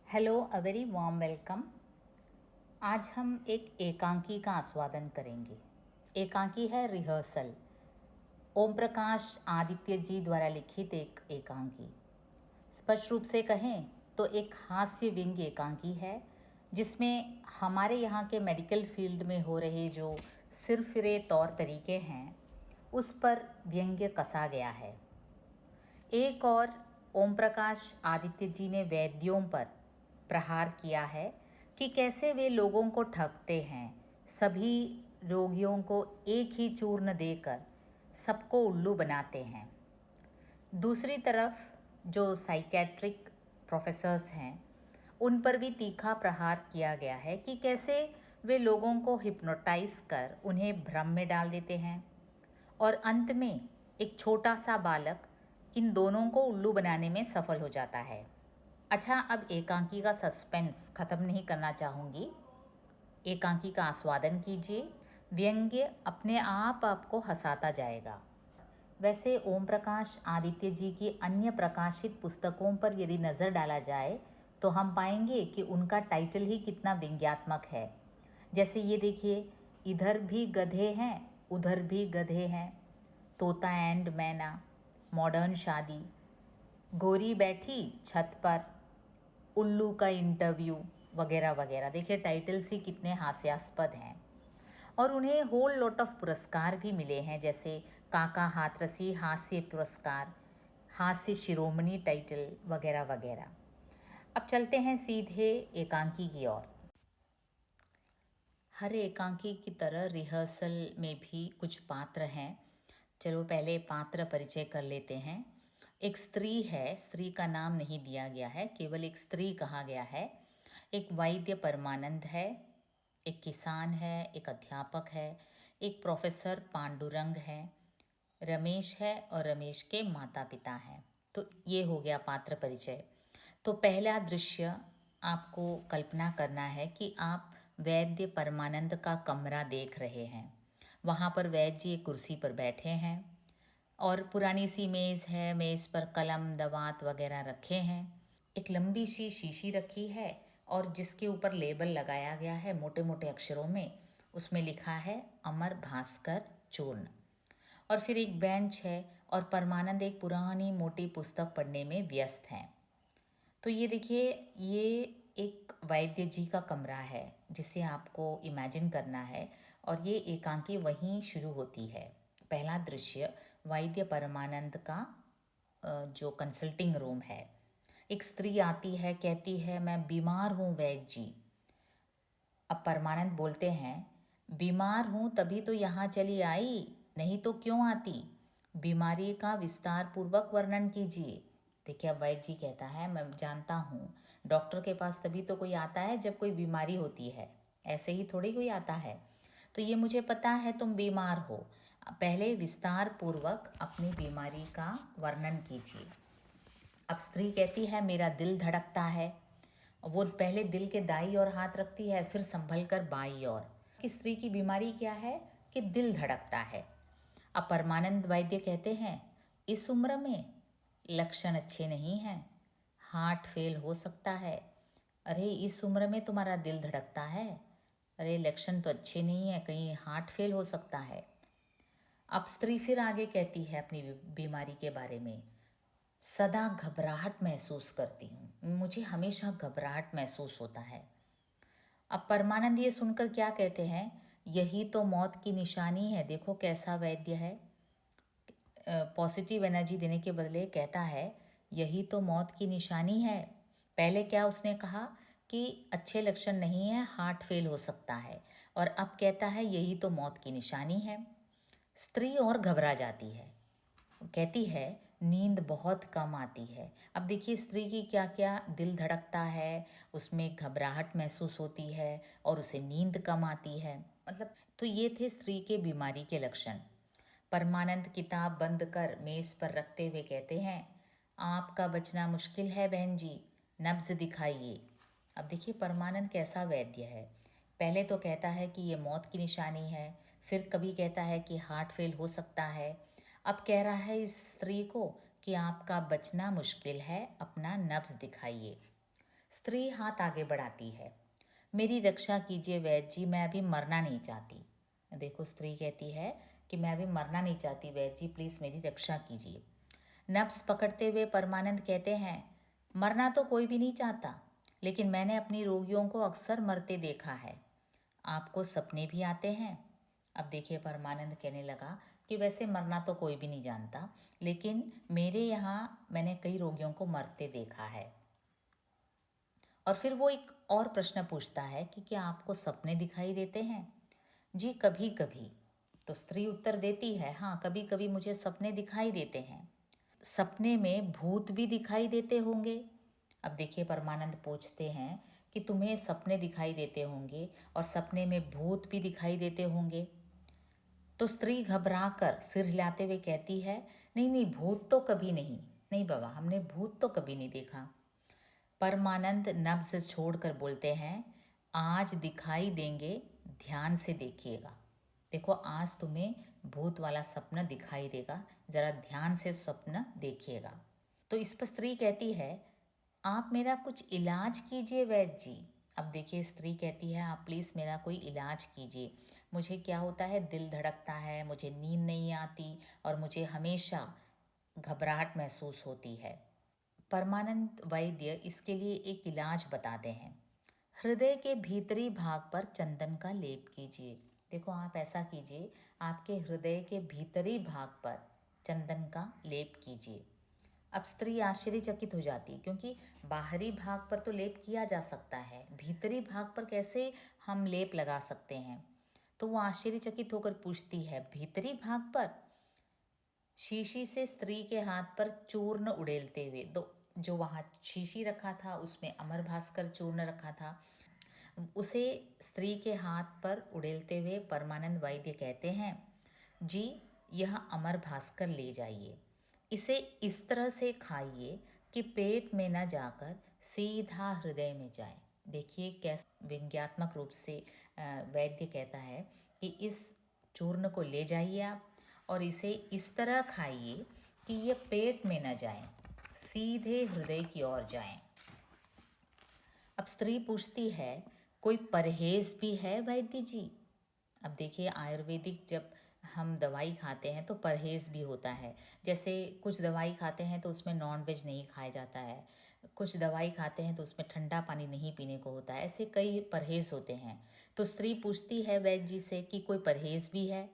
Hello, a very warm welcome. आज हम एक एकांकी का आस्वादन करेंगे। एकांकी है रिहर्सल। ओम प्रकाश आदित्य जी द्वारा लिखित एक एकांकी। स्पष्ट रूप से कहें तो एक हास्य व्यंग्य एकांकी है, जिसमें हमारे यहाँ के मेडिकल फील्ड में हो रहे जो सिरफिरे तौर तरीके हैं उस पर व्यंग्य कसा गया है। एक और ओम प्रकाश आदित्य जी ने वैद्यों पर प्रहार किया है कि कैसे वे लोगों को ठगते हैं, सभी रोगियों को एक ही चूर्ण देकर सबको उल्लू बनाते हैं। दूसरी तरफ जो साइकेट्रिक प्रोफेसर्स हैं उन पर भी तीखा प्रहार किया गया है कि कैसे वे लोगों को हिप्नोटाइज कर उन्हें भ्रम में डाल देते हैं और अंत में एक छोटा सा बालक इन दोनों को उल्लू बनाने में सफल हो जाता है। अच्छा, अब एकांकी का सस्पेंस ख़त्म नहीं करना चाहूँगी। एकांकी का आस्वादन कीजिए। व्यंग्य अपने आप आपको हंसाता जाएगा। वैसे ओम प्रकाश आदित्य जी की अन्य प्रकाशित पुस्तकों पर यदि नज़र डाला जाए तो हम पाएंगे कि उनका टाइटल ही कितना व्यंग्यात्मक है। जैसे ये देखिए, इधर भी गधे हैं उधर भी गधे हैं, तोता एंड मैना, मॉडर्न शादी, गोरी बैठी छत पर, उल्लू का इंटरव्यू, वगैरह वगैरह। देखिए टाइटल्स ही कितने हास्यास्पद हैं। और उन्हें होल लॉट ऑफ पुरस्कार भी मिले हैं, जैसे काका हाथरसी हास्य पुरस्कार, हास्य शिरोमणि टाइटल, वगैरह वगैरह। अब चलते हैं सीधे एकांकी की ओर। हर एकांकी की तरह रिहर्सल में भी कुछ पात्र हैं। चलो पहले पात्र परिचय कर लेते हैं। एक स्त्री है, स्त्री का नाम नहीं दिया गया है, केवल एक स्त्री कहा गया है। एक वैद्य परमानंद है, एक किसान है, एक अध्यापक है, एक प्रोफेसर पांडुरंग है, रमेश है और रमेश के माता पिता हैं। तो ये हो गया पात्र परिचय। तो पहला दृश्य आपको कल्पना करना है कि आप वैद्य परमानंद का कमरा देख रहे हैं। वहाँ पर वैद्य जी एक कुर्सी पर बैठे हैं और पुरानी सी मेज़ है, मेज़ पर कलम दवात वगैरह रखे हैं। एक लंबी सी शीशी रखी है और जिसके ऊपर लेबल लगाया गया है मोटे मोटे अक्षरों में। उसमें लिखा है अमर भास्कर चूर्ण। और फिर एक बेंच है और परमानंद एक पुरानी मोटी पुस्तक पढ़ने में व्यस्त हैं। तो ये देखिए, ये एक वैद्य जी का कमरा है जिसे आपको इमेजिन करना है और ये एकांकी वहीं शुरू होती है। पहला दृश्य वैद्य परमानंद का जो कंसल्टिंग रूम है। एक स्त्री आती है, कहती है मैं बीमार हूँ वैद्य जी। अब परमानंद बोलते हैं, बीमार हूँ तभी तो यहाँ चली आई, नहीं तो क्यों आती, बीमारी का विस्तार पूर्वक वर्णन कीजिए। देखिए अब वैद्य जी कहता है, मैं जानता हूँ डॉक्टर के पास तभी तो कोई आता है जब कोई बीमारी होती है, ऐसे ही थोड़ी कोई आता है। तो ये मुझे पता है तुम बीमार हो, पहले विस्तार पूर्वक अपनी बीमारी का वर्णन कीजिए। अब स्त्री कहती है मेरा दिल धड़कता है। वो पहले दिल के दाईं ओर हाथ रखती है, फिर संभल कर बाईं ओर। कि स्त्री की बीमारी क्या है कि दिल धड़कता है। अब परमानंद वैद्य कहते हैं इस उम्र में लक्षण अच्छे नहीं हैं, हार्ट फेल हो सकता है। अरे इस उम्र में तुम्हारा दिल धड़कता है, अरे लक्षण तो अच्छे नहीं है, कहीं हार्ट फेल हो सकता है। अब स्त्री फिर आगे कहती है अपनी बीमारी के बारे में, सदा घबराहट महसूस करती हूँ, मुझे हमेशा घबराहट महसूस होता है। अब परमानंद ये सुनकर क्या कहते हैं, यही तो मौत की निशानी है। देखो कैसा वैद्य है, पॉजिटिव एनर्जी देने के बदले कहता है यही तो मौत की निशानी है। पहले क्या उसने कहा कि अच्छे लक्षण नहीं है, हार्ट फेल हो सकता है, और अब कहता है यही तो मौत की निशानी है। स्त्री और घबरा जाती है, कहती है नींद बहुत कम आती है। अब देखिए स्त्री की क्या क्या, दिल धड़कता है, उसमें घबराहट महसूस होती है और उसे नींद कम आती है। मतलब तो ये थे स्त्री के बीमारी के लक्षण। परमानंद किताब बंद कर मेज़ पर रखते हुए कहते हैं, आपका बचना मुश्किल है बहन जी, नब्ज दिखाइए। अब देखिए परमानंद कैसा वैद्य है। पहले तो कहता है कि ये मौत की निशानी है, फिर कभी कहता है कि हार्ट फेल हो सकता है, अब कह रहा है इस स्त्री को कि आपका बचना मुश्किल है, अपना नब्ज दिखाइए। स्त्री हाथ आगे बढ़ाती है, मेरी रक्षा कीजिए वैद्य जी, मैं अभी मरना नहीं चाहती। देखो स्त्री कहती है कि मैं अभी मरना नहीं चाहती वैद्य जी, प्लीज़ मेरी रक्षा कीजिए। नब्ज पकड़ते हुए परमानंद कहते हैं, मरना तो कोई भी नहीं चाहता, लेकिन मैंने अपनी रोगियों को अक्सर मरते देखा है। आपको सपने भी आते हैं? अब देखिए परमानंद कहने लगा कि वैसे मरना तो कोई भी नहीं जानता, लेकिन मेरे यहाँ मैंने कई रोगियों को मरते देखा है। और फिर वो एक और प्रश्न पूछता है कि क्या आपको सपने दिखाई देते हैं? जी कभी कभी। तो स्त्री उत्तर देती है, हाँ कभी कभी मुझे सपने दिखाई देते हैं। सपने में भूत भी दिखाई देते होंगे? अब देखिए परमानंद पूछते हैं कि तुम्हें सपने दिखाई देते होंगे और सपने में भूत भी दिखाई देते होंगे? तो स्त्री घबराकर सिर हिलाते हुए कहती है, नहीं नहीं भूत तो कभी नहीं, नहीं बाबा हमने भूत तो कभी नहीं देखा। परमानंद नब्ज छोड़कर बोलते हैं, आज दिखाई देंगे, ध्यान से देखिएगा। देखो आज तुम्हें भूत वाला सपना दिखाई देगा, जरा ध्यान से स्वप्न देखिएगा। तो इस पर स्त्री कहती है, आप मेरा कुछ इलाज कीजिए वैद्य जी। अब देखिए स्त्री कहती है, आप प्लीज़ मेरा कोई इलाज कीजिए। मुझे क्या होता है, दिल धड़कता है, मुझे नींद नहीं आती और मुझे हमेशा घबराहट महसूस होती है। परमानंद वैद्य इसके लिए एक इलाज बताते हैं, हृदय के भीतरी भाग पर चंदन का लेप कीजिए। देखो आप ऐसा कीजिए, आपके हृदय के भीतरी भाग पर चंदन का लेप कीजिए। अब स्त्री आश्चर्यचकित हो जाती है, क्योंकि बाहरी भाग पर तो लेप किया जा सकता है, भीतरी भाग पर कैसे हम लेप लगा सकते हैं? तो वो आश्चर्यचकित होकर पूछती है, भीतरी भाग पर? शीशी से स्त्री के हाथ पर चूर्ण उड़ेलते हुए, दो जो वहाँ शीशी रखा था उसमें अमर भास्कर चूर्ण रखा था, उसे स्त्री के हाथ पर उड़ेलते हुए परमानंद वैद्य कहते हैं, जी यह अमर भास्कर ले जाइए, इसे इस तरह से खाइए कि पेट में न जाकर सीधा हृदय में जाए। देखिए कैसे व्यंग्यात्मक रूप से वैद्य कहता है कि इस चूर्ण को ले जाइए आप और इसे इस तरह खाइए कि ये पेट में न जाए, सीधे हृदय की ओर जाएं। अब स्त्री पूछती है, कोई परहेज भी है वैद्य जी? अब देखिए आयुर्वेदिक जब हम दवाई खाते हैं तो परहेज़ भी होता है। जैसे कुछ दवाई खाते हैं तो उसमें नॉन वेज नहीं खाया जाता है, कुछ दवाई खाते हैं तो उसमें ठंडा पानी नहीं पीने को होता है, ऐसे कई परहेज़ होते हैं। तो स्त्री पूछती है वैद्य जी से कि कोई परहेज़ भी है?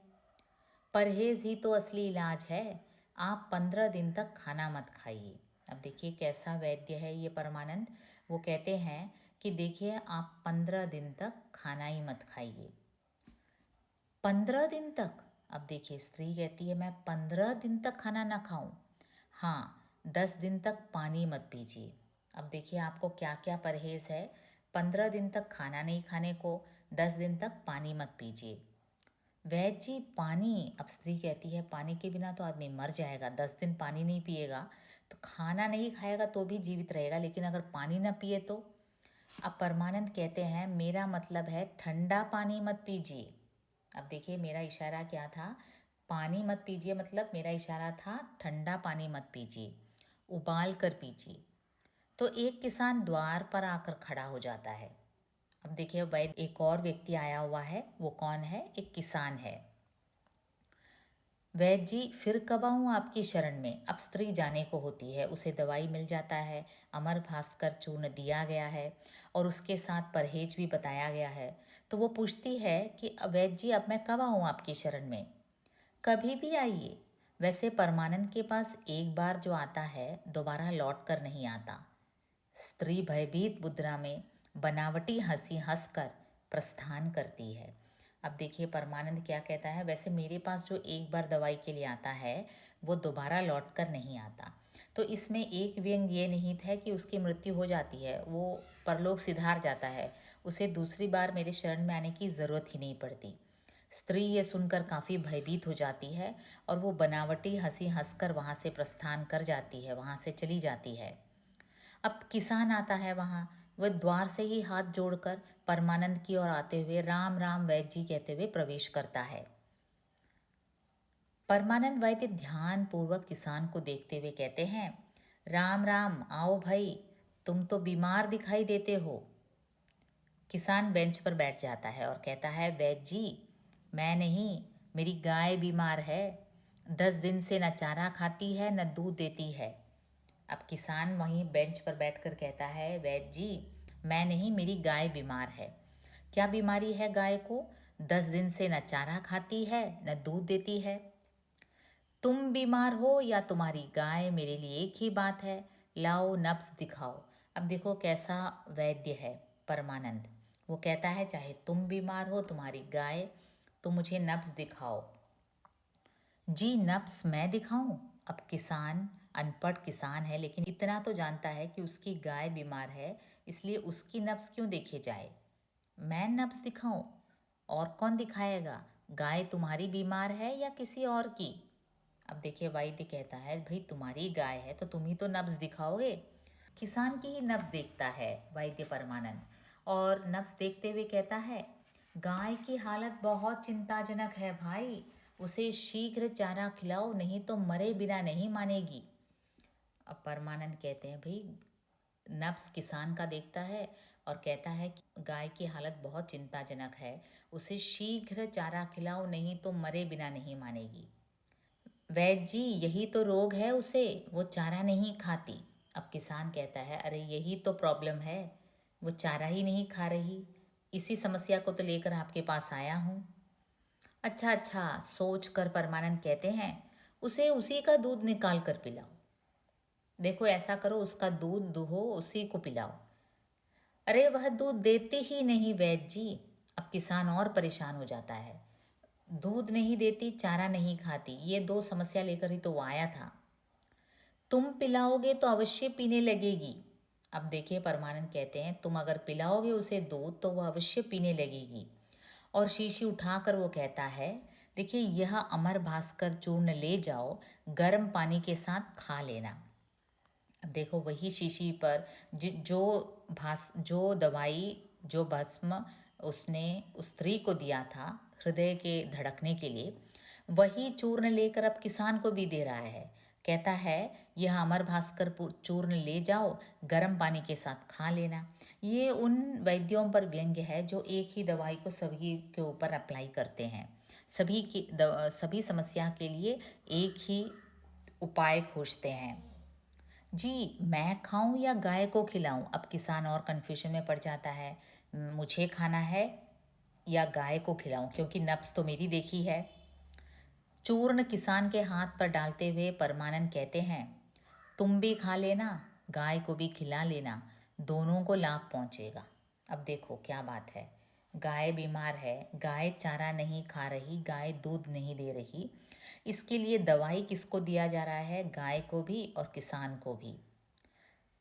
परहेज़ ही तो असली इलाज है, आप 15 दिन तक खाना मत खाइए। अब देखिए कैसा वैद्य है ये परमानंद, वो कहते हैं कि देखिए आप 15 दिन तक खाना ही मत खाइए। 15 दिन तक? अब देखिए स्त्री कहती है, मैं 15 दिन तक खाना ना खाऊं? हाँ, 10 दिन तक पानी मत पीजिए। अब देखिए आपको क्या क्या परहेज़ है, 15 दिन तक खाना नहीं खाने को, 10 दिन तक पानी मत पीजिए। वैद्य जी पानी? अब स्त्री कहती है, पानी के बिना तो आदमी मर जाएगा, 10 दिन पानी नहीं पिएगा तो खाना नहीं खाएगा तो भी जीवित रहेगा, लेकिन अगर पानी ना पिए तो? अब परमानंद कहते हैं, मेरा मतलब है ठंडा पानी मत पीजिए। अब देखिए मेरा इशारा क्या था, पानी मत पीजिए मतलब मेरा इशारा था ठंडा पानी मत पीजिए, उबाल कर पीजिए। तो एक किसान द्वार पर आकर खड़ा हो जाता है। अब देखिए वैद्य एक और व्यक्ति आया हुआ है, वो कौन है? एक किसान है। वैद्य जी फिर कब आऊँ आपकी शरण में? अब स्त्री जाने को होती है, उसे दवाई मिल जाता है, अमर भास्कर चूर्ण दिया गया है और उसके साथ परहेज भी बताया गया है। तो वो पूछती है कि वैद्य जी अब मैं कब आऊँ आपकी शरण में? कभी भी आइए, वैसे परमानंद के पास एक बार जो आता है दोबारा लौट कर नहीं आता। स्त्री भयभीत मुद्रा में बनावटी हंसी हंसकर प्रस्थान करती है। अब देखिए परमानंद क्या कहता है, वैसे मेरे पास जो एक बार दवाई के लिए आता है वो दोबारा लौट कर नहीं आता। तो इसमें एक व्यंग ये निहित है कि उसकी मृत्यु हो जाती है, वो परलोक सिधार जाता है, उसे दूसरी बार मेरे शरण में आने की ज़रूरत ही नहीं पड़ती। स्त्री ये सुनकर काफ़ी भयभीत हो जाती है और वो बनावटी हंसी हंसकर वहाँ से प्रस्थान कर जाती है, वहाँ से चली जाती है। अब किसान आता है वहाँ, वह द्वार से ही हाथ जोड़कर परमानंद की ओर आते हुए राम राम वैद्य जी कहते हुए प्रवेश करता है। परमानंद वैद्य ध्यान पूर्वक किसान को देखते हुए कहते हैं, राम राम, आओ भाई, तुम तो बीमार दिखाई देते हो। किसान बेंच पर बैठ जाता है और कहता है, वैद्य जी, मैं नहीं, मेरी गाय बीमार है। 10 दिन से न चारा खाती है न दूध देती है। अब किसान वहीं बेंच पर बैठकर कहता है, वैद्य जी, मैं नहीं, मेरी गाय बीमार है। क्या बीमारी है गाय को? 10 दिन से न चारा खाती है न दूध देती है। तुम बीमार हो या तुम्हारी गाय, मेरे लिए एक ही बात है। लाओ नब्ज दिखाओ। अब देखो कैसा वैद्य है परमानंद। वो कहता है, चाहे तुम बीमार हो, तुम्हारी गाय, तो मुझे नब्ज दिखाओ। जी नब्ज मैं दिखाऊं? अब किसान अनपढ़ किसान है, लेकिन इतना तो जानता है कि उसकी गाय बीमार है, इसलिए उसकी नब्ज क्यों देखे जाए। मैं नब्ज दिखाऊं? और कौन दिखाएगा? गाय तुम्हारी बीमार है या किसी और की? अब देखिए वैद्य कहता है, भाई तुम्हारी गाय है तो तुम ही तो नब्ज दिखाओगे। किसान की ही नब्ज देखता है वैद्य परमानंद, और नब्ज देखते हुए कहता है, गाय की हालत बहुत चिंताजनक है भाई। उसे शीघ्र चारा खिलाओ, नहीं तो मरे बिना नहीं मानेगी। अब परमानंद कहते हैं, भाई नब्ज किसान का देखता है और कहता है कि गाय की हालत बहुत चिंताजनक है, उसे शीघ्र चारा खिलाओ, नहीं तो मरे बिना नहीं मानेगी। वैद्य जी, यही तो रोग है उसे, वो चारा नहीं खाती। अब किसान कहता है, अरे यही तो प्रॉब्लम है, वो चारा ही नहीं खा रही। इसी समस्या को तो लेकर आपके पास आया हूँ। अच्छा अच्छा, सोच कर परमानंद कहते हैं, उसे उसी का दूध निकाल कर पिलाओ। देखो ऐसा करो, उसका दूध दुहो, उसी को पिलाओ। अरे वह दूध देती ही नहीं वैद्य जी। अब किसान और परेशान हो जाता है। दूध नहीं देती, चारा नहीं खाती, ये दो समस्या लेकर ही तो वो आया था। तुम पिलाओगे तो अवश्य पीने लगेगी। अब देखिए परमानंद कहते हैं, तुम अगर पिलाओगे उसे दूध तो वह अवश्य पीने लगेगी। और शीशी उठाकर वो कहता है, देखिए यह अमर भास्कर चूर्ण ले जाओ, गर्म पानी के साथ खा लेना। अब देखो वही शीशी पर जो दवाई, जो भस्म उसने उस स्त्री को दिया था हृदय के धड़कने के लिए, वही चूर्ण लेकर अब किसान को भी दे रहा है। कहता है, यह अमर भास्कर चूर्ण ले जाओ, गर्म पानी के साथ खा लेना। ये उन वैद्यों पर व्यंग्य है जो एक ही दवाई को सभी के ऊपर अप्लाई करते हैं। सभी समस्या के लिए एक ही उपाय खोजते हैं। जी मैं खाऊं या गाय को खिलाऊं? अब किसान और कन्फ्यूजन में पड़ जाता है। मुझे खाना है या गाय को खिलाऊं, क्योंकि नब्ज तो मेरी देखी है। चूर्ण किसान के हाथ पर डालते हुए परमानंद कहते हैं, तुम भी खा लेना, गाय को भी खिला लेना, दोनों को लाभ पहुंचेगा। अब देखो क्या बात है, गाय बीमार है, गाय चारा नहीं खा रही, गाय दूध नहीं दे रही, इसके लिए दवाई किसको दिया जा रहा है? गाय को भी और किसान को भी।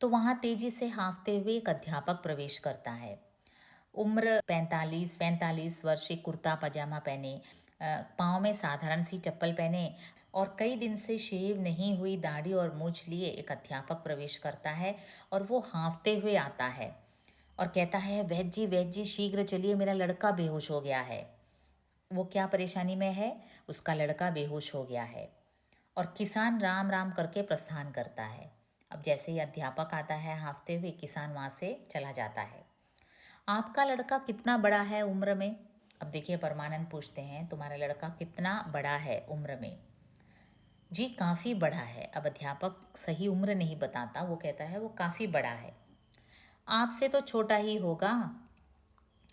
तो वहाँ तेजी से हाँफते हुए एक अध्यापक प्रवेश करता है। उम्र 45 वर्ष, एक कुर्ता पजामा पहने, पाँव में साधारण सी चप्पल पहने और कई दिन से शेव नहीं हुई दाढ़ी और मूछ लिए एक अध्यापक प्रवेश करता है। और वो हाँफते हुए आता है और कहता है, वैद्य जी शीघ्र चलिए, मेरा लड़का बेहोश हो गया है। वो क्या परेशानी में है? उसका लड़का बेहोश हो गया है। और किसान राम राम करके प्रस्थान करता है। अब जैसे ही अध्यापक आता है हाँफते हुए, किसान वहाँ से चला जाता है। आपका लड़का कितना बड़ा है उम्र में? अब देखिए परमानंद पूछते हैं, तुम्हारा लड़का कितना बड़ा है उम्र में? जी काफ़ी बड़ा है। अब अध्यापक सही उम्र नहीं बताता, वो कहता है वो काफ़ी बड़ा है। आपसे तो छोटा ही होगा।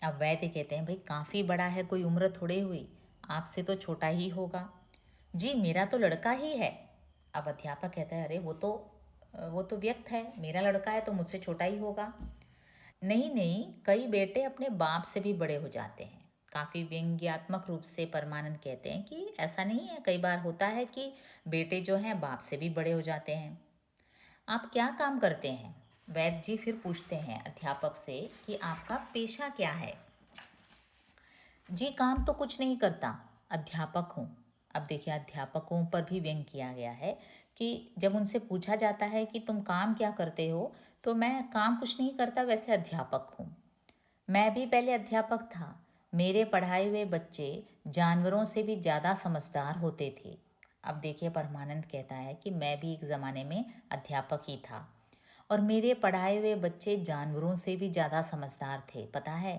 अब वैद्य कहते हैं, भाई काफ़ी बड़ा है कोई उम्र थोड़े हुई, आपसे तो छोटा ही होगा। जी मेरा तो लड़का ही है। अब अध्यापक कहता है, अरे वो तो व्यक्त है, मेरा लड़का है तो मुझसे छोटा ही होगा। नहीं नहीं, कई बेटे अपने बाप से भी बड़े हो जाते हैं। काफ़ी व्यंग्यात्मक रूप से परमानंद कहते हैं कि ऐसा नहीं है, कई बार होता है कि बेटे जो हैं बाप से भी बड़े हो जाते हैं। आप क्या काम करते हैं? वैद्य जी फिर पूछते हैं अध्यापक से कि आपका पेशा क्या है? जी काम तो कुछ नहीं करता, अध्यापक हूँ। अब देखिए अध्यापकों पर भी व्यंग किया गया है कि जब उनसे पूछा जाता है कि तुम काम क्या करते हो, तो मैं काम कुछ नहीं करता, वैसे अध्यापक हूँ। मैं भी पहले अध्यापक था। मेरे पढ़ाए हुए बच्चे जानवरों से भी ज़्यादा समझदार होते थे। अब देखिए परमानंद कहता है कि मैं भी एक ज़माने में अध्यापक ही था और मेरे पढ़ाए हुए बच्चे जानवरों से भी ज़्यादा समझदार थे, पता है।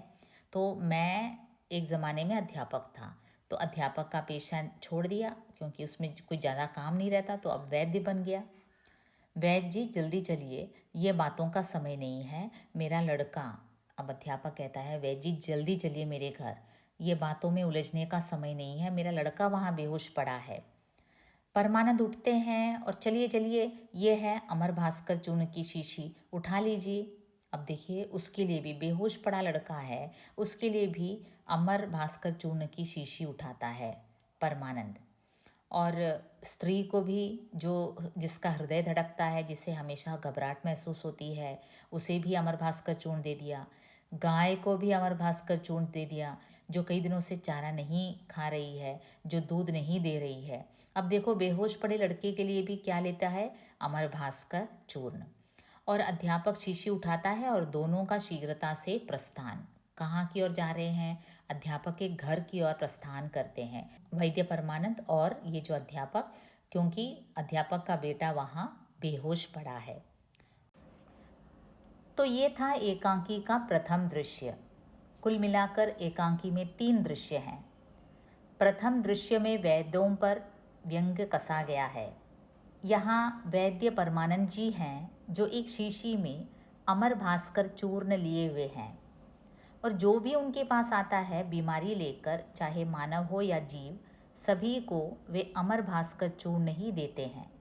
तो मैं एक ज़माने में अध्यापक था, तो अध्यापक का पेशा छोड़ दिया क्योंकि उसमें कोई ज़्यादा काम नहीं रहता, तो अब वैद्य बन गया। वैद्य जी जल्दी चलिए, ये बातों का समय नहीं है, मेरा लड़का। अब अध्यापक कहता है वैद्य जी जल्दी चलिए मेरे घर, ये बातों में उलझने का समय नहीं है, मेरा लड़का वहाँ बेहोश पड़ा है। परमानंद उठते हैं और चलिए चलिए, ये है अमर भास्कर चूर्ण की शीशी, उठा लीजिए। अब देखिए उसके लिए भी बेहोश पड़ा लड़का है, उसके लिए भी अमर भास्कर चूर्ण की शीशी उठाता है परमानंद। और स्त्री को भी, जो जिसका हृदय धड़कता है, जिसे हमेशा घबराहट महसूस होती है, उसे भी अमर भास्कर चूर्ण दे दिया। गाय को भी अमर भास्कर चूर्ण दे दिया, जो कई दिनों से चारा नहीं खा रही है, जो दूध नहीं दे रही है। अब देखो बेहोश पड़े लड़के के लिए भी क्या लेता है, अमर भास्कर चूर्ण। और अध्यापक शीशी उठाता है और दोनों का शीघ्रता से प्रस्थान। कहाँ की ओर जा रहे हैं, अध्यापक के घर की ओर प्रस्थान करते हैं वैद्य परमानंद और ये जो अध्यापक, क्योंकि अध्यापक का बेटा वहाँ बेहोश पड़ा है। तो ये था एकांकी का प्रथम दृश्य। कुल मिलाकर एकांकी में 3 दृश्य हैं। प्रथम दृश्य में वैद्यों पर व्यंग्य कसा गया है। यहाँ वैद्य परमानंद जी हैं जो एक शीशी में अमर भास्कर चूर्ण लिए हुए हैं, और जो भी उनके पास आता है बीमारी लेकर, चाहे मानव हो या जीव, सभी को वे अमर भास्कर चूर्ण ही देते हैं।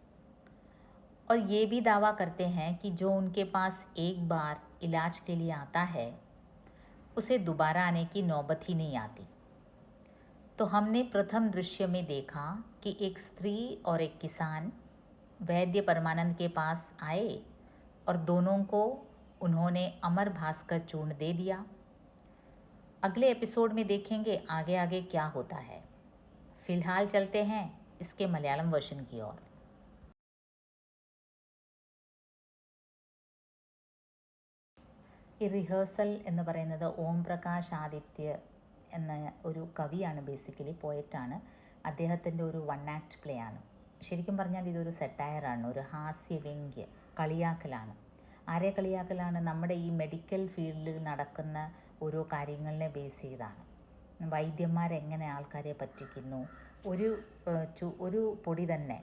और ये भी दावा करते हैं कि जो उनके पास एक बार इलाज के लिए आता है, उसे दोबारा आने की नौबत ही नहीं आती। तो हमने प्रथम दृश्य में देखा कि एक स्त्री और एक किसान वैद्य परमानंद के पास आए और दोनों को उन्होंने अमर भास्कर चूर्ण दे दिया। अगले एपिसोड में देखेंगे आगे आगे क्या होता है। फिलहाल चलते हैं इसके मलयालम वर्ഷൻ की ओर। ഈ റിഹേഴ്സൽ എന്ന് പറയുന്നത് ഓം പ്രകാശ് ആദിത്യ എന്ന ഒരു കവിയാണ്, ബേസിക്കലി പോയറ്റാണ്. അദ്ദേഹത്തിൻ്റെ ഒരു 1 ആക്ട് പ്ലേ ആണ്. ശരിക്കും പറഞ്ഞാൽ ഇതൊരു സെറ്റയറാണ്, ഒരു ഹാസ്യവ്യംഗ്യ കളിയാക്കലാണ്. ആരെ കളിയാക്കലാണ്? നമ്മുടെ ഈ മെഡിക്കൽ ഫീൽഡിൽ നടക്കുന്ന ഓരോ കാര്യങ്ങളിനെ ബേസ് ചെയ്താണ്. വൈദ്യന്മാരെങ്ങനെ ആൾക്കാരെ പറ്റിക്കുന്നു, ഒരു പൊടി തന്നെ,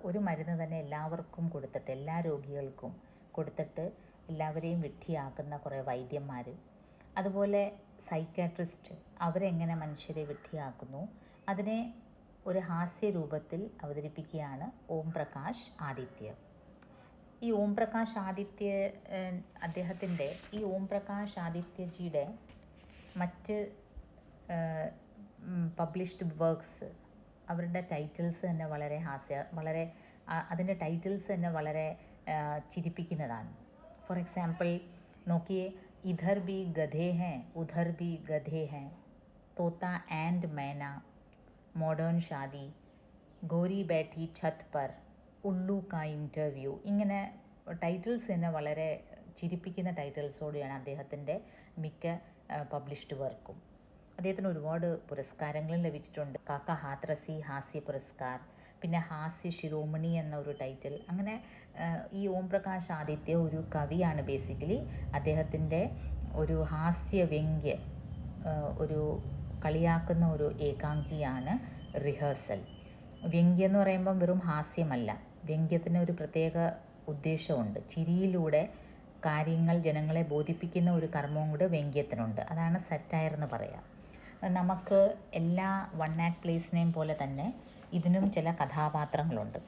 ഒരു മരുന്ന് തന്നെ എല്ലാവർക്കും കൊടുത്തിട്ട്, എല്ലാ രോഗികൾക്കും കൊടുത്തിട്ട് എല്ലാവരെയും വിഡ്ഢിയാക്കുന്ന കുറേ വൈദ്യന്മാർ, അതുപോലെ സൈക്കാട്രിസ്റ്റ്, അവരെങ്ങനെ മനുഷ്യരെ വിഡ്ഢിയാക്കുന്നു, അതിനെ ഒരു ഹാസ്യ രൂപത്തിൽ അവതരിപ്പിക്കുകയാണ് ഓം പ്രകാശ് ആദിത്യ. ഈ ഓം പ്രകാശ് ആദിത്യ അദ്ദേഹത്തിൻ്റെ ഈ ഓം പ്രകാശ് ആദിത്യജിയുടെ മറ്റ് പബ്ലിഷ്ഡ് വർക്ക്സ്, അവരുടെ ടൈറ്റിൽസ് തന്നെ വളരെ അതിൻ്റെ ടൈറ്റിൽസ് തന്നെ വളരെ ചിരിപ്പിക്കുന്നതാണ്. फॉर एग्ज़ाम्पल നോക്കിയേ, इधर भी गधे हैं उधर भी गधे हैं, तोता एंड मैना, मॉडर्न शादी, गोरी बैठी छत पर, उल्लू का ഇൻ്റർവ്യൂ. ഇങ്ങനെ ടൈറ്റിൽസ് തന്നെ വളരെ ചിരിപ്പിക്കുന്ന ടൈറ്റിൽസോടെയാണ് അദ്ദേഹത്തിൻ്റെ മിക്ക പബ്ലിഷ്ഡ് വർക്കും. അദ്ദേഹത്തിന് ഒരുപാട് പുരസ്കാരങ്ങളും ലഭിച്ചിട്ടുണ്ട്. കാക്ക ഹാത്രസി ഹാസ്യ പുരസ്കാർ, പിന്നെ ഹാസ്യ ശിരോമണി എന്ന ഒരു ടൈറ്റിൽ. അങ്ങനെ ഈ ഓം പ്രകാശ് ആദിത്യ ഒരു കവിയാണ്. ബേസിക്കലി അദ്ദേഹത്തിൻ്റെ ഒരു ഹാസ്യവ്യംഗ്യ, ഒരു കളിയാക്കുന്ന ഒരു ഏകാംഗിയാണ് റിഹേഴ്സൽ. വ്യംഗ്യം എന്ന് പറയുമ്പം വെറും ഹാസ്യമല്ല, വ്യംഗ്യത്തിന് ഒരു പ്രത്യേക ഉദ്ദേശമുണ്ട്. ചിരിയിലൂടെ കാര്യങ്ങൾ ജനങ്ങളെ ബോധിപ്പിക്കുന്ന ഒരു കർമ്മവും കൂടെ വ്യംഗ്യത്തിനുണ്ട്. അതാണ് സറ്റയർ എന്ന് പറയാം. നമുക്ക് എല്ലാ 1 ആക്ട് പ്ലേസിനെയും പോലെ തന്നെ ഇതിനും ചില കഥാപാത്രങ്ങളുണ്ട്.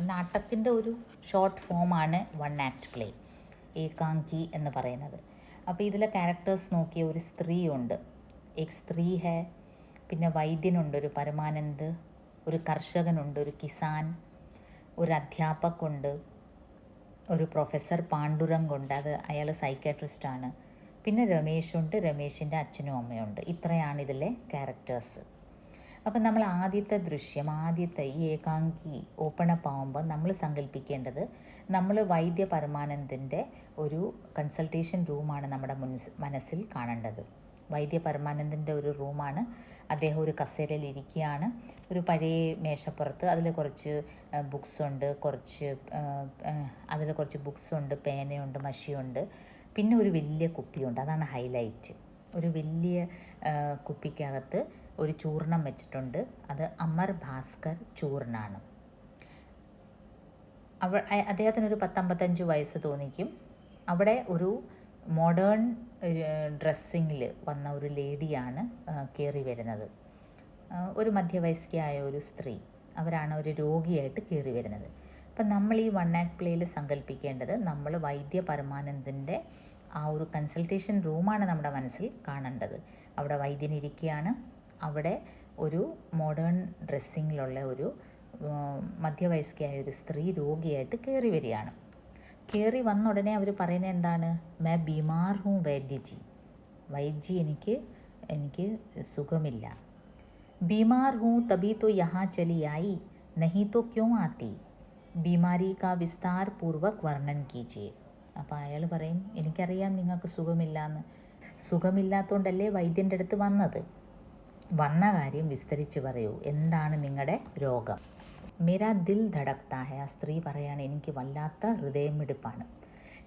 നാടകത്തിൻ്റെ ഒരു ഷോർട്ട് ഫോമാണ് 1 ആക്ട് പ്ലേ, ഏകാംഗി എന്ന് പറയുന്നത്. അപ്പോൾ ഇതിലെ ക്യാരക്ടേഴ്സ് നോക്കിയ ഒരു സ്ത്രീയുണ്ട്, एक സ്ത്രീ ഹേ, പിന്നെ വൈദ്യനുണ്ട്, ഒരു പരമാനന്ദ്, ഒരു കർഷകനുണ്ട്, ഒരു കിസാൻ, ഒരു അധ്യാപകനുണ്ട്, ഒരു പ്രൊഫസർ പാണ്ഡുരംഗുണ്ട്, അത് അയാൾ സൈക്കാട്രിസ്റ്റാണ്, പിന്നെ രമേശുണ്ട്, രമേശിൻ്റെ അച്ഛനും അമ്മയുണ്ട്. ഇത്രയാണ് ഇതിലെ ക്യാരക്ടേഴ്സ്. അപ്പം നമ്മൾ ആദ്യത്തെ ദൃശ്യം, ആദ്യത്തെ ഈ ഏകാംഗി ഓപ്പണപ്പ് ആകുമ്പോൾ നമ്മൾ സങ്കല്പിക്കേണ്ടത്, നമ്മൾ വൈദ്യ പരമാനന്ദിൻ്റെ ഒരു കൺസൾട്ടേഷൻ റൂമാണ് നമ്മുടെ മനസ്സിൽ കാണേണ്ടത്. വൈദ്യ പരമാനന്ദൻ്റെ ഒരു റൂമാണ്. അദ്ദേഹം ഒരു കസേരയിൽ ഇരിക്കുകയാണ്. ഒരു പഴയ മേശപ്പുറത്ത് അതിൽ കുറച്ച് ബുക്സുണ്ട്, ബുക്സുണ്ട്, പേനയുണ്ട്, മഷിയുണ്ട്, പിന്നെ ഒരു വലിയ കുപ്പിയുണ്ട്. അതാണ് ഹൈലൈറ്റ്. ഒരു വലിയ കുപ്പിക്കകത്ത് ഒരു ചൂർണം വെച്ചിട്ടുണ്ട്. അത് അമർ ഭാസ്കർ ചൂർണാണ്. അദ്ദേഹത്തിനൊരു 10-55 വയസ്സ് തോന്നിക്കും. അവിടെ ഒരു മോഡേൺ ഡ്രസ്സിങ്ങിൽ വന്ന ഒരു ലേഡിയാണ് കയറി വരുന്നത്. ഒരു മധ്യവയസ്കയായ ഒരു സ്ത്രീ, അവരാണ് ഒരു രോഗിയായിട്ട് കയറി വരുന്നത്. അപ്പം നമ്മൾ ഈ വൺ ആക്ട് പ്ലേയിൽ സങ്കല്പിക്കേണ്ടത്, നമ്മൾ വൈദ്യ പരമാനന്ദൻ്റെ ആ ഒരു കൺസൾട്ടേഷൻ റൂമാണ് നമ്മുടെ മനസ്സിൽ കാണേണ്ടത്. അവിടെ വൈദ്യനിരിക്കുകയാണ്. അവിടെ ഒരു മോഡേൺ ഡ്രസ്സിങ്ങിലുള്ള ഒരു മധ്യവയസ്കയായ ഒരു സ്ത്രീ രോഗിയായിട്ട് കയറി വരികയാണ്. കയറി വന്ന ഉടനെ അവർ പറയുന്നത് എന്താണ്? മേ ബീമാർ ഹൂം വൈദ്യജി, വൈദ്യജി എനിക്ക് സുഖമില്ല. ബീമാർ ഹൂം തബി തോ യഹാ ചലി ആയി, നഹി തോ ക്യോं ആത്തി, ബീമാരി കാ വിസ്താർ പൂർവക് വർണ്ണൻ കീജിയെ. അപ്പോൾ അയാൾ പറയും, എനിക്കറിയാം നിങ്ങൾക്ക് സുഖമില്ലാന്ന്, സുഖമില്ലാത്തതുകൊണ്ടല്ലേ വൈദ്യൻ്റെ അടുത്ത് വന്നത്, വന്ന കാര്യം വിസ്തരിച്ച് പറയൂ, എന്താണ് നിങ്ങളുടെ രോഗം? മേരാ ദിൽ ധടക്താ ഹെ. ആ സ്ത്രീ പറയാണ്, എനിക്ക് വല്ലാത്ത ഹൃദയമിടിപ്പാണ്.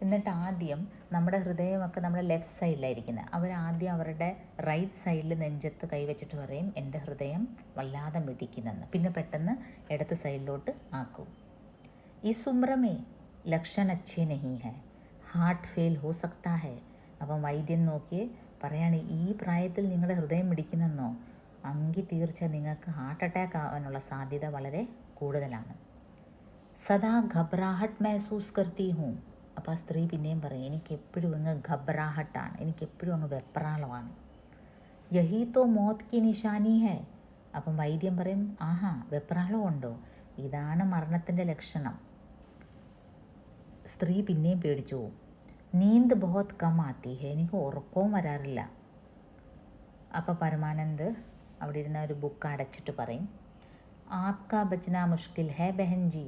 എന്നിട്ട് ആദ്യം നമ്മുടെ ഹൃദയമൊക്കെ നമ്മുടെ ലെഫ്റ്റ് സൈഡിലായിരിക്കുന്നത്, അവരാദ്യം അവരുടെ റൈറ്റ് സൈഡിൽ നെഞ്ചത്ത് കൈവച്ചിട്ട് പറയും, എൻ്റെ ഹൃദയം വല്ലാതെ മിടിക്കുന്നെന്ന്. പിന്നെ പെട്ടെന്ന് ഇടത്ത് സൈഡിലോട്ട് ആക്കും. ഇസ് ഉമ്ര മേ ലക്ഷൺ അച്ഛേ നഹീ ഹെ, ഹാർട്ട് ഫെയിൽ ഹോ സക്താ ഹെ. അപ്പം വൈദ്യൻ നോക്കിയേ പറയാണ്, ഈ പ്രായത്തിൽ നിങ്ങളുടെ ഹൃദയം മിടിക്കുന്നെന്നോ, എങ്കിൽ തീർച്ച നിങ്ങൾക്ക് ഹാർട്ട് അറ്റാക്ക് ആവാനുള്ള സാധ്യത വളരെ കൂടുതലാണ്. സദാ ഘബ്രാഹട്ട് മെഹസൂസ് കർത്തി ഹൂം. അപ്പോൾ ആ സ്ത്രീ പിന്നെയും പറയും, എനിക്കെപ്പോഴും അങ്ങ് ഘബ്രാഹട്ടാണ്, എനിക്കെപ്പോഴും അങ്ങ് വെപ്രാളമാണ്. യഹി തോ മോത്ത് കി നിഷാനി ഹെ. അപ്പം വൈദ്യം പറയും, ആഹാ വെപ്രാളമുണ്ടോ, ഇതാണ് മരണത്തിൻ്റെ ലക്ഷണം. സ്ത്രീ പിന്നെയും പേടിച്ചു പോവും. നീന്ത് ബഹുത് കം ആത്തി ഹെ, എനിക്ക് ഉറക്കവും വരാറില്ല. അപ്പോൾ പരമാനന്ദ് അവിടെ ഇരുന്ന ഒരു ബുക്ക് അടച്ചിട്ട് പറയും, ആപ്കാ ബച്ചന മുഷ്കിൽ ഹേ ബഹൻജി,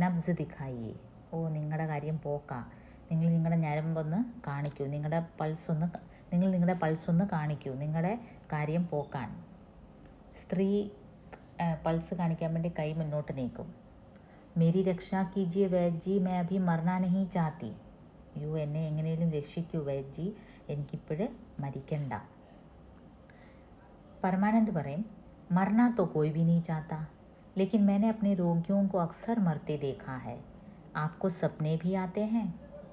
നബ്സ് ദിഖായിയേ. ഓ നിങ്ങളുടെ കാര്യം പോക്കാ, നിങ്ങൾ നിങ്ങളുടെ ഞരമ്പൊന്ന് കാണിക്കൂ, നിങ്ങളുടെ പൾസൊന്ന് കാണിക്കൂ, നിങ്ങളുടെ കാര്യം പോക്കാണ്. സ്ത്രീ പൾസ് കാണിക്കാൻ വേണ്ടി കൈ മുന്നോട്ട് നീക്കും. മേരി രക്ഷാ കീജിയെ വൈദ്യജി, മേ അഭി മർനാ നഹീ ചാത്തി. അയ്യോ എന്നെ എങ്ങനെയും രക്ഷിക്കൂ വൈദ്യജി, എനിക്കിപ്പോഴ് മരിക്കണ്ട. परमानंद പറയും, मरना तो कोई भी नहीं चाहता, लेकिन मैंने अपने रोगियों को अक्सर मरते देखा है, आपको सपने भी आते हैं.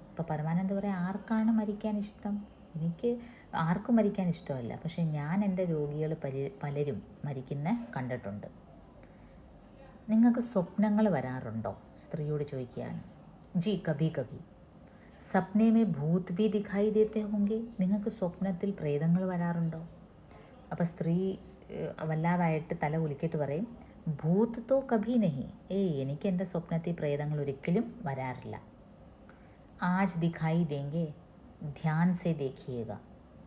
അപ്പോൾ പരമാനന്ദ് പറയും, ആർക്കാണ് മരിക്കാൻ ഇഷ്ടം? എനിക്ക് ആർക്കും മരിക്കാൻ ഇഷ്ടമല്ല, പക്ഷേ ഞാൻ എൻ്റെ രോഗികൾ പലരും മരിക്കുന്ന കണ്ടിട്ടുണ്ട്. നിങ്ങൾക്ക് സ്വപ്നങ്ങൾ വരാറുണ്ടോ? സ്ത്രീയോട് ചോദിക്കുകയാണ്. ജി കഭി കഭി. സപ്നെ മേ ഭൂത് ഭി ദിഖായി ദേത്തെ ഹോങ്കെ. നിങ്ങൾക്ക് സ്വപ്നത്തിൽ പ്രേതങ്ങൾ വരാറുണ്ടോ? അപ്പോൾ സ്ത്രീ വല്ലാതായിട്ട് തല കുലുക്കിയിട്ട് പറയും, ഭൂത് തോ കഭി നഹി. എനിക്ക് എൻ്റെ സ്വപ്നത്തിൽ പ്രേതങ്ങൾ ഒരിക്കലും വരാറില്ല. ആജ് ദിഖായി ദേങ്കെ, ധ്യാൻ സെ ദേഖിയേഗ.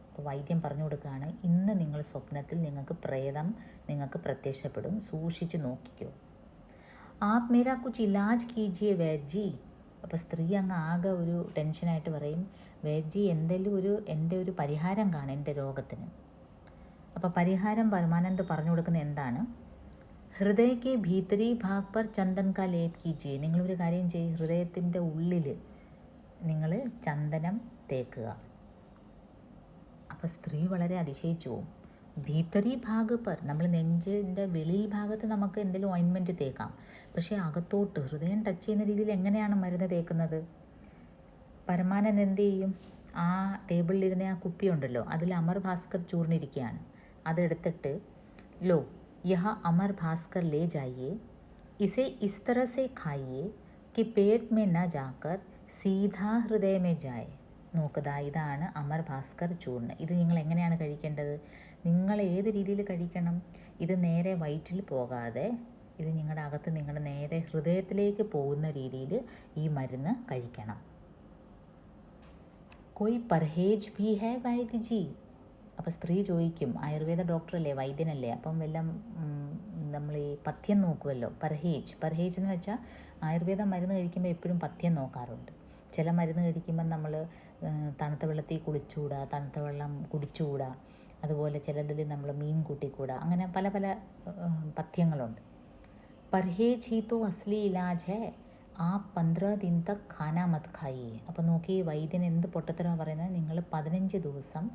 അപ്പോൾ വൈദ്യം പറഞ്ഞു കൊടുക്കുകയാണ്, ഇന്ന് നിങ്ങൾ സ്വപ്നത്തിൽ നിങ്ങൾക്ക് പ്രത്യക്ഷപ്പെടും, സൂക്ഷിച്ച് നോക്കിക്കോ. ആപ് മേരാ കുച്ച് ഇലാജ് കീജിയെ വൈദ്യജി. അപ്പോൾ സ്ത്രീ അങ്ങ് ആകെ ഒരു ടെൻഷനായിട്ട് പറയും, വൈദ്യജി എൻ്റെ ഒരു പരിഹാരം കാണും എൻ്റെ രോഗത്തിന്. അപ്പോൾ പരിഹാരം പരമാനന്ദ് പറഞ്ഞു കൊടുക്കുന്നത് എന്താണ്? ഹൃദയക്ക് ഭീതരി ഭാഗ് പർ ചന്ദൻ കാ ലേപ് കീജിയെ. നിങ്ങളൊരു കാര്യം ചെയ്യ്, ഹൃദയത്തിൻ്റെ ഉള്ളിൽ നിങ്ങൾ ചന്ദനം തേക്കുക. അപ്പോൾ സ്ത്രീ വളരെ അതിശയിച്ചു പോവും. ഭീതരി ഭാഗ് പർ, നമ്മൾ നെഞ്ചിൻ്റെ വെളിയിൽ ഭാഗത്ത് നമുക്ക് എന്തെങ്കിലും ഓയിൻമെൻറ്റ് തേക്കാം, പക്ഷേ അകത്തോട്ട് ഹൃദയം ടച്ച് ചെയ്യുന്ന രീതിയിൽ എങ്ങനെയാണ് മരുന്ന് തേക്കുന്നത്? പരമാനന്ദ് എന്ത് ചെയ്യും? ആ ടേബിളിലിരുന്ന ആ കുപ്പിയുണ്ടല്ലോ, അതിൽ അമർ ഭാസ്കർ ചൂർണിരിക്കുകയാണ്. അതെടുത്തിട്ട്, लो यह अमर भास्कर ले जाइए, इसे इस तरह से खाइए कि पेट में न जाकर सीधा हृदय में जाए. നോക്കുക, ഇതാണ് അമർ ഭാസ്കർ ചൂർണ്. ഇത് നിങ്ങൾ എങ്ങനെയാണ് കഴിക്കേണ്ടത്? നിങ്ങൾ ഏത് രീതിയിൽ കഴിക്കണം? ഇത് നേരെ വയറ്റിൽ പോകാതെ ഇത് നിങ്ങളുടെ അകത്ത് നിങ്ങളുടെ നേരെ ഹൃദയത്തിലേക്ക് പോകുന്ന രീതിയിൽ ഈ മരുന്ന് കഴിക്കണം. कोई परहेज भी है वैद्य जी. അപ്പോൾ സ്ത്രീ ചോദിക്കും, ആയുർവേദ ഡോക്ടറല്ലേ, വൈദ്യനല്ലേ, അപ്പം എല്ലാം നമ്മൾ ഈ പഥ്യം നോക്കുമല്ലോ. പർഹേജ് എന്ന് വെച്ചാൽ ആയുർവേദ മരുന്ന് കഴിക്കുമ്പോൾ എപ്പോഴും പഥ്യം നോക്കാറുണ്ട്. ചില മരുന്ന് കഴിക്കുമ്പം നമ്മൾ തണുത്ത വെള്ളത്തിൽ കുളിച്ചുകൂടാ, തണുത്ത വെള്ളം കുടിച്ചുകൂടാ, അതുപോലെ ചിലതിൽ നമ്മൾ മീൻ കൂട്ടിക്കൂടാ, അങ്ങനെ പല പല പഥ്യങ്ങളുണ്ട്. പർഹേജ് ഹി തോ അസ്ലി ഇലാജ് ഹേ, ആ 15 ദിൻ തക് ഖാന മത് ഖായിയെ. അപ്പോൾ നോക്കി വൈദ്യൻ എന്ത് പൊട്ടത്തരമാണ് പറയുന്നത്, നിങ്ങൾ 15 ദിവസം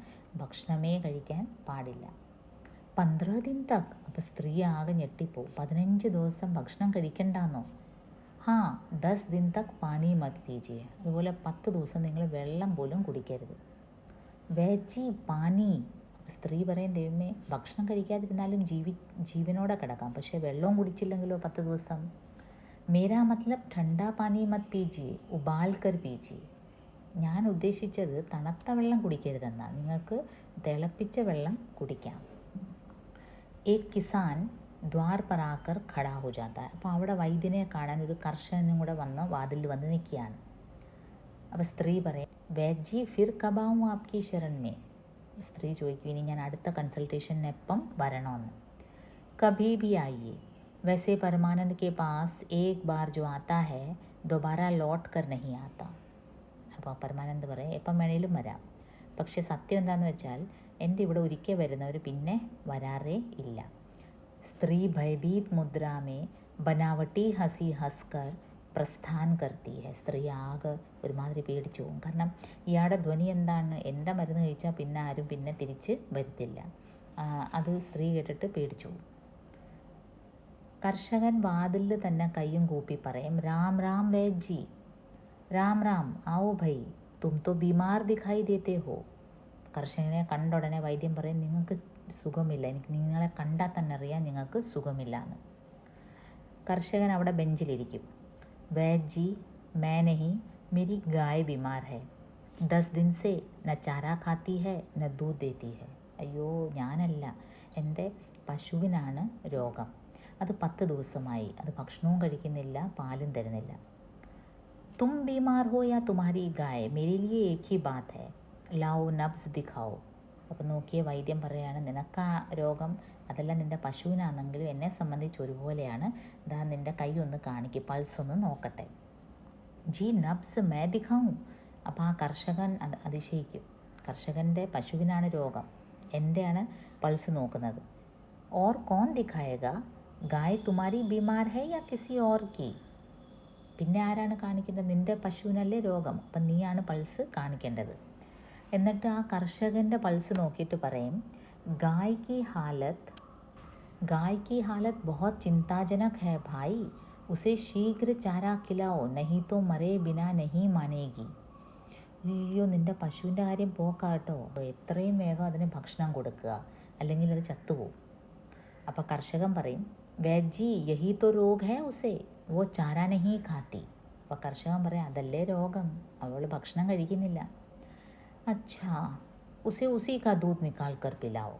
ഭക്ഷണമേ കഴിക്കാൻ പാടില്ല. 15 ദിൻ തക്, അപ്പോൾ സ്ത്രീ ആകെ ഞെട്ടിപ്പോവും. 15 ദിവസം ഭക്ഷണം കഴിക്കണ്ടെന്നോ? ഹാ 10 ദിൻ തക് പാനി മത് പീജിയെ. അതുപോലെ 10 ദിവസം നിങ്ങൾ വെള്ളം പോലും കുടിക്കരുത്. വേജി പാനി. സ്ത്രീ പറയും, ദൈവമേ ഭക്ഷണം കഴിക്കാതിരുന്നാലും ജീവനോടെ കിടക്കാം, പക്ഷേ വെള്ളവും കുടിച്ചില്ലെങ്കിലോ 10 ദിവസം. മേരാ മത്ലബ് ഠണ്ടാ പാനി മത് പീജിയെ, ഉബാൽ കർ പീജിയെ. ഞാൻ ഉദ്ദേശിച്ചത് തണുത്ത വെള്ളം കുടിക്കരുതെന്നാണ്, നിങ്ങൾക്ക് തിളപ്പിച്ച വെള്ളം കുടിക്കാം. ഏക് കിസാൻ ദ്വാർ पर आकर खड़ा हो जाता है. അപ്പോൾ അവിടെ വൈദ്യനെ കാണാൻ ഒരു കർഷകനും കൂടെ വന്ന് വാതിലിൽ വന്ന് നിൽക്കുകയാണ്. അപ്പോൾ സ്ത്രീ പറയും, വേജി ഫിർ കബാവും ആപ്കി ശരൺ മേ. സ്ത്രീ ചോദിക്കും, ഇനി ഞാൻ അടുത്ത കൺസൾട്ടേഷന് എപ്പം വരണമെന്ന്. കഭി ഭി ആയിയെ, വൈസെ പരമാനന്ദ് കെ പാസ് ഏക് ബാർ ജോ ആത്താ ഹൈ ദോബാര ലോട്ട് കർ നഹി ആത്താ. അപ്പോൾ പരമാനന്ദ് പറയും, എപ്പം വേണേലും വരാം, പക്ഷേ സത്യം എന്താണെന്ന് വെച്ചാൽ എൻ്റെ ഇവിടെ ഒരിക്കൽ വരുന്നവർ പിന്നെ വരാറേ ഇല്ല. സ്ത്രീ ഭയഭീത് മുദ്രാമേ ബനാവട്ടി ഹസി ഹസ്കർ പ്രസ്ഥാൻ കർത്തി ഹെ. സ്ത്രീ ആകെ ഒരുമാതിരി പേടിച്ചു പോകും. കാരണം ഇയാളുടെ ധ്വനി എന്താണ്, എൻ്റെ മരുന്ന് കഴിച്ചാൽ പിന്നെ ആരും പിന്നെ തിരിച്ച് വരുത്തില്ല. അത് സ്ത്രീ കേട്ടിട്ട് പേടിച്ചു പോകും. കർഷകൻ വാതിലിൽ തന്നെ കയ്യും കൂപ്പി പറയും, രാം രാം വൈദ്യജി, രാം രാം ആവോ ഭൈ, തും തോ ബീമാർ ദിഖായി ദേത്തെ ഹോ. കർഷകനെ കണ്ട ഉടനെ വൈദ്യം പറയും, നിങ്ങൾക്ക് സുഖമില്ല, എനിക്ക് നിങ്ങളെ കണ്ടാൽ തന്നെ അറിയാം നിങ്ങൾക്ക് സുഖമില്ല എന്ന്. കർഷകൻ അവിടെ ബെഞ്ചിലിരിക്കും. വൈദ്യജി മേ നഹി, മേരി ഗായ് ബീമാർ ഹൈ, 10 दिन से ന ചാര ഖാത്തി ഹൈ ന ദൂധ് ദേത്തി ഹൈ. അയ്യോ ഞാനല്ല, എൻ്റെ പശുവിനാണ് രോഗം, അത് 10 ദിവസമായി, അത് ഭക്ഷണവും കഴിക്കുന്നില്ല, പാലും തരുന്നില്ല. തും ബീമാർ ഹോ യാ തുമ്ഹാരി ഗായ്, മേരെ ലിയേ ഏക് ഹി ബാത് ഹൈ, ലാओ നബ്സ് ദിഖാओ. അപ്പോൾ നോക്കിയ വൈദ്യം പറയുകയാണ്, നിനക്ക് ആ രോഗം അതല്ല നിൻ്റെ പശുവിനാണെങ്കിലും എന്നെ സംബന്ധിച്ച് ഒരുപോലെയാണ്, ഇതാ നിൻ്റെ കൈ ഒന്ന് കാണിക്ക്, പൾസ് ഒന്ന് നോക്കട്ടെ. G നബ്സ് may ദിഖാവും. അപ്പോൾ ആ കർഷകൻ അതിശയിക്കും, കർഷകൻ്റെ പശുവിനാണ് രോഗം, എൻ്റെയാണ് പൾസ് നോക്കുന്നത്. ഓർ കോൺ ദിഖായേഗ, ഗായ് തുമാരി ബീമാർ ഹൈ യാ കിസി ഓർ കി. പിന്നെ ആരാണ് കാണിക്കേണ്ടത്, നിൻ്റെ പശുവിനല്ലേ രോഗം, അപ്പം നീയാണ് പൾസ് കാണിക്കേണ്ടത്. എന്നിട്ട് ആ കർഷകൻ്റെ പൾസ് നോക്കിയിട്ട് പറയും, ഗായ് കി ഹാലത്ത് ബഹുത് ചിന്താജനക് ഹൈ ഭായി, ഉസേ ശീഘ്ര ചാര ഖിലാओ നഹി തോ മരേ ബിനാ നഹി മാനേഗി. അയ്യോ നിൻ്റെ പശുവിൻ്റെ കാര്യം പോക്കാട്ടോ, എത്രയും വേഗം അതിന് ഭക്ഷണം കൊടുക്കുക, അല്ലെങ്കിൽ അത് ചത്തുപോകും. അപ്പോൾ കർഷകൻ പറയും, വൈദ്യജി യഹി തോ രോഗ് ഹൈ ഉസേ, വോ ചാര നഹി ഖാത്തി. അപ്പോൾ കർഷകൻ പറയും, അതല്ലേ രോഗം, അവൾ ഭക്ഷണം കഴിക്കുന്നില്ല. അച്ഛാ ഉസേ ഉസി കാ ദൂധ് നിക്കാൾ കർ പിലാവോ.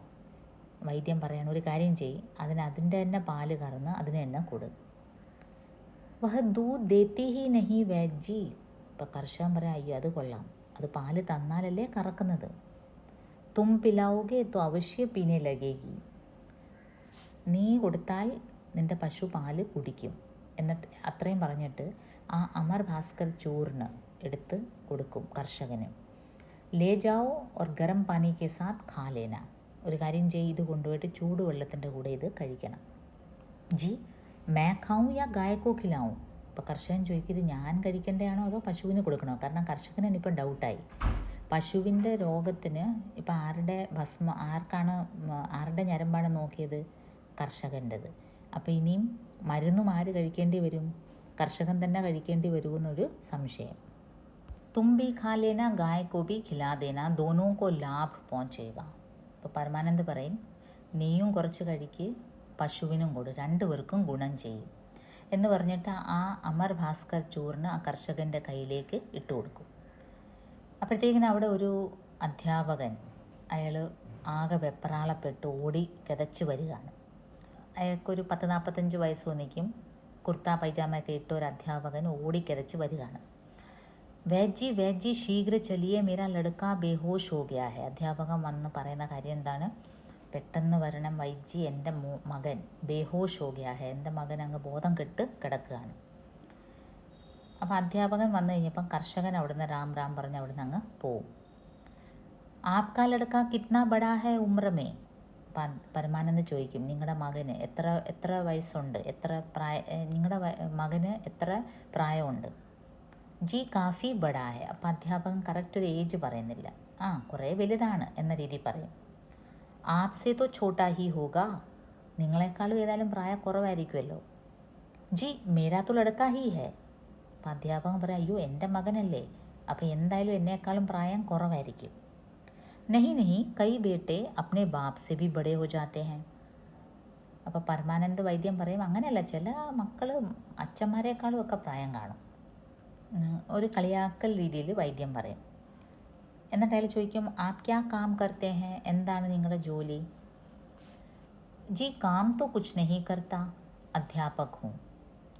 വൈദ്യം പറയണം, ഒരു കാര്യം ചെയ്യ്, അതിൻ്റെ തന്നെ പാല് കറന്ന് അതിന് തന്നെ കൊടു. വഹ ദൂധ് ദേത്തി ഹി നഹി വൈദ്യജി. ഇപ്പോൾ കർഷകൻ പറയാം, അയ്യോ അത് കൊള്ളാം, അത് പാല് തന്നാലല്ലേ കറക്കുന്നത്. തും പിലാവുകെ തോ അവശ്യ പീനെ ലഗേഗി. നീ കൊടുത്താൽ നിൻ്റെ പശു പാല് കുടിക്കും. എന്നിട്ട് അത്രയും പറഞ്ഞിട്ട് ആ അമർ ഭാസ്കർ ചൂർണ് എടുത്ത് കൊടുക്കും കർഷകന്. ലേ ജാओ और ഗരം പാനി കെ സാത്ത് ഖാ ലേന. ഒരു കാര്യം ചെയ്ത് ഇത് കൊണ്ടുപോയിട്ട് ചൂടുവെള്ളത്തിൻ്റെ കൂടെ ഇത് കഴിക്കണം. ജി മേ ഖാവും യാ ഗായക്കോ ഖിലാവും. അപ്പോൾ കർഷകൻ ചോദിക്കും, ഇത് ഞാൻ കഴിക്കേണ്ടതാണോ അതോ പശുവിന് കൊടുക്കണോ? കാരണം കർഷകന് ഇപ്പം ഡൗട്ടായി, പശുവിൻ്റെ രോഗത്തിന് ഇപ്പം ആരുടെ ഞരമ്പാണ് നോക്കിയത്, കർഷകൻ്റെത്. അപ്പോൾ ഇനിയും മരുന്നും ആര് കഴിക്കേണ്ടി വരും, കർഷകൻ തന്നെ കഴിക്കേണ്ടി വരുമെന്നൊരു സംശയം. തും ബി ഖാ ലേന ഗായ് കോ ബി ഖിലാ ദേന ദോനോ കോ ലാഭ് പहुंचेगा. ഇപ്പോൾ പരമാനന്ദ് പറയും, നീയും കുറച്ച് കഴിക്ക്, പശുവിനും കൊടു, രണ്ടുപേർക്കും ഗുണം ചെയ്യും എന്ന് പറഞ്ഞിട്ട് ആ അമർ ഭാസ്കർ ചൂർണ് ആ കർഷകൻ്റെ കയ്യിലേക്ക് ഇട്ട് കൊടുക്കും. അപ്പോഴത്തേക്കിന് അവിടെ ഒരു അധ്യാപകൻ, അയാൾ ആകെ വെപ്രാളപ്പെട്ട് ഓടി കിതച്ച് വരികയാണ്. അയാൾക്കൊരു 40-45 വയസ്സ് തോന്നിക്കും, കുർത്ത പൈജാമയൊക്കെ ഇട്ട ഒരു അധ്യാപകൻ ഓടി കിതച്ച് വരികയാണ്. വൈദ്യജി ശീഘ്ര ചലിയെ മേരാ ലടുക്ക ബേഹോഷ് ഹോ ഗയാ ഹെ. അധ്യാപകൻ വന്ന് പറയുന്ന കാര്യം എന്താണ്, പെട്ടെന്ന് വരണം വൈദ്യജി, എൻ്റെ മകൻ ബേഹോഷ് ഹോ ഗയാ ഹെ, എൻ്റെ മകൻ അങ്ങ് ബോധം കെട്ട് കിടക്കുകയാണ്. അപ്പോൾ അധ്യാപകൻ വന്നു കഴിഞ്ഞപ്പം കർഷകൻ അവിടുന്ന് രാം രാം പറഞ്ഞ് അവിടുന്ന് അങ്ങ് പോവും. ആപ്കാ ലड़का കിतना बड़ा है उम्र में? പരമാനന്ദ് ചോദിക്കും, നിങ്ങളുടെ മകന് എത്ര വയസ്സുണ്ട്, നിങ്ങളുടെ മകന് എത്ര പ്രായമുണ്ട്? ജി കാഫി ബഡാ ഹെ. അപ്പം അധ്യാപകൻ കറക്റ്റ് ഒരു ഏജ് പറയുന്നില്ല, കുറേ വലുതാണ് എന്ന രീതി പറയും. ആപ്സെ തോ ഛോട്ടാ ഹി ഹോഗാ. നിങ്ങളെക്കാളും ഏതായാലും പ്രായം കുറവായിരിക്കുമല്ലോ. ജി മേരാ തോ ലड़का ഹി ഹെ. അപ്പം അധ്യാപകൻ പറയും, അയ്യോ എൻ്റെ മകനല്ലേ, അപ്പോൾ എന്തായാലും എന്നേക്കാളും പ്രായം കുറവായിരിക്കും. नहीं नहीं, कई बेटे अपने बाप से भी बड़े हो जाते हैं. അപ്പോൾ പരമാനന്ദ് വൈദ്യം പറയും, അങ്ങനെയല്ല, ചില മക്കൾ അച്ഛന്മാരെക്കാളും ഒക്കെ പ്രായം കാണും. ഒരു കളിയാക്കൽ രീതിയിൽ വൈദ്യം പറയും. എന്നിട്ട് അയാൾ ചോദിക്കും, ആപ് ക്യാ കാം കർത്തേ ഹെ, എന്താണ് നിങ്ങളുടെ ജോലി? ജി കാം തോ കുച്ച് നഹി കർത്താ, അധ്യാപക് ഹൂം.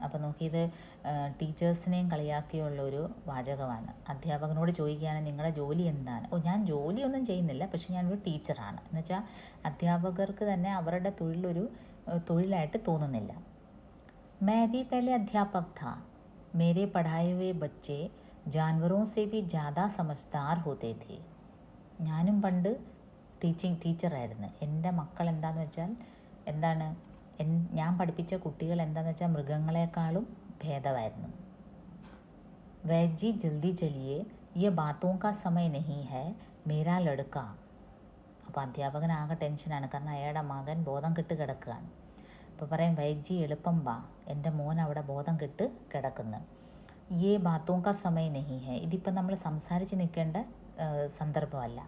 അപ്പോൾ നോക്കിയത് ടീച്ചേഴ്സിനെയും കളിയാക്കിയുള്ള ഒരു വാചകമാണ്. അധ്യാപകനോട് ചോദിക്കുകയാണ്, നിങ്ങളുടെ ജോലി എന്താണ്? ഞാൻ ജോലിയൊന്നും ചെയ്യുന്നില്ല, പക്ഷെ ഞാനൊരു ടീച്ചറാണ്. എന്നുവെച്ചാൽ അധ്യാപകർക്ക് തന്നെ അവരുടെ തൊഴിലൊരു തൊഴിലായിട്ട് തോന്നുന്നില്ല. मैं भी पहले अध्यापक था. मेरे पढ़ाए हुए बच्चे जानवरों से भी ज़्यादा समझदार होते थे. ഞാനും പണ്ട് ടീച്ചറായിരുന്നു. എൻ്റെ മക്കൾ എന്താണെന്ന് വെച്ചാൽ ഞാൻ പഠിപ്പിച്ച കുട്ടികൾ എന്താണെന്ന് വെച്ചാൽ മൃഗങ്ങളെക്കാളും ഭേദമായിരുന്നു. വൈജി ജൽദി ചലിയേ, യേ ബാത്തോं का समय नहीं है, मेरा लड़का. അപ്പോൾ അധ്യാപകൻ ആകെ ടെൻഷനാണ്, കാരണം അയാളുടെ മകൻ ബോധം കെട്ട് കിടക്കുകയാണ്. അപ്പോൾ പറയും, വൈജി എളുപ്പം വാ, എൻ്റെ മോൻ അവിടെ ബോധം കെട്ട് കിടക്കുന്നു. യേ ബാത്തോं का समय नहीं है, ഇതിപ്പോൾ നമ്മൾ സംസാരിച്ച് നിൽക്കേണ്ട സന്ദർഭമല്ല.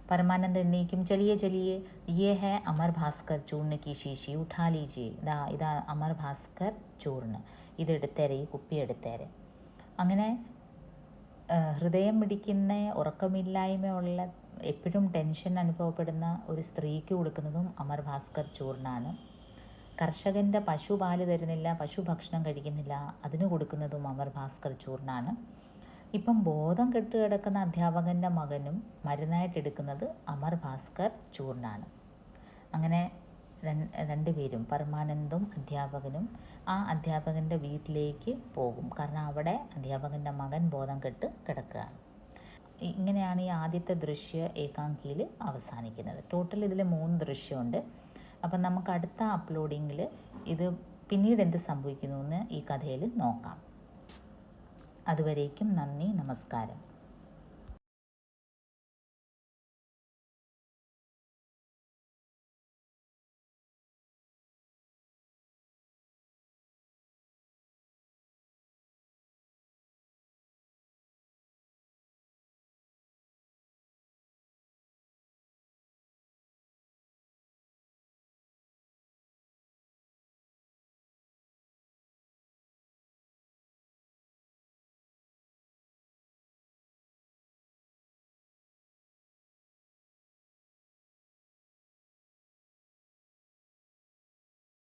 परमानंद എണ്ണീക്കും, ചലിയെ ചലിയെ, യേ ഹെ അമർ ഭാസ്കർ ചൂർണ്ണ കി ശീശി, ഉഠാ ലീജിയെ. ഇതാ അമർ ഭാസ്കർ ചൂർണ്ണ്, ഇതെടുത്തേരെ, ഈ കുപ്പി എടുത്തേരെ. അങ്ങനെ ഹൃദയം മിടിക്കുന്ന, ഉറക്കമില്ലായ്മയുള്ള, എപ്പോഴും ടെൻഷൻ അനുഭവപ്പെടുന്ന ഒരു സ്ത്രീക്ക് കൊടുക്കുന്നതും അമർ ഭാസ്കർ ചൂർണ്ണാണ്. കർഷകൻ്റെ പശു പാല് തരുന്നില്ല, പശു ഭക്ഷണം കഴിക്കുന്നില്ല, അതിന് കൊടുക്കുന്നതും അമർ ഭാസ്കർ ചൂർണ്ണാണ്. ഇപ്പം ബോധം കെട്ട് കിടക്കുന്ന അധ്യാപകൻ്റെ മകനും മരുന്നായിട്ട് എടുക്കുന്നത് അമർ ഭാസ്കർ ചൂർണ്ണാണ്. അങ്ങനെ രണ്ടുപേരും, പരമാനന്ദും അധ്യാപകനും, ആ അധ്യാപകൻ്റെ വീട്ടിലേക്ക് പോകും. കാരണം അവിടെ അധ്യാപകൻ്റെ മകൻ ബോധം കെട്ട് കിടക്കുകയാണ്. ഇങ്ങനെയാണ് ഈ ആദ്യത്തെ ദൃശ്യ ഏകാംകിയിൽ അവസാനിക്കുന്നത്. ടോട്ടൽ ഇതിൽ 3 ദൃശ്യമുണ്ട്. അപ്പം നമുക്ക് അടുത്ത അപ്ലോഡിങ്ങിൽ ഇത് പിന്നീട് എന്ത് സംഭവിക്കുന്നു എന്ന് ഈ കഥയിൽ നോക്കാം. അതുവരേക്കും നന്ദി, നമസ്കാരം.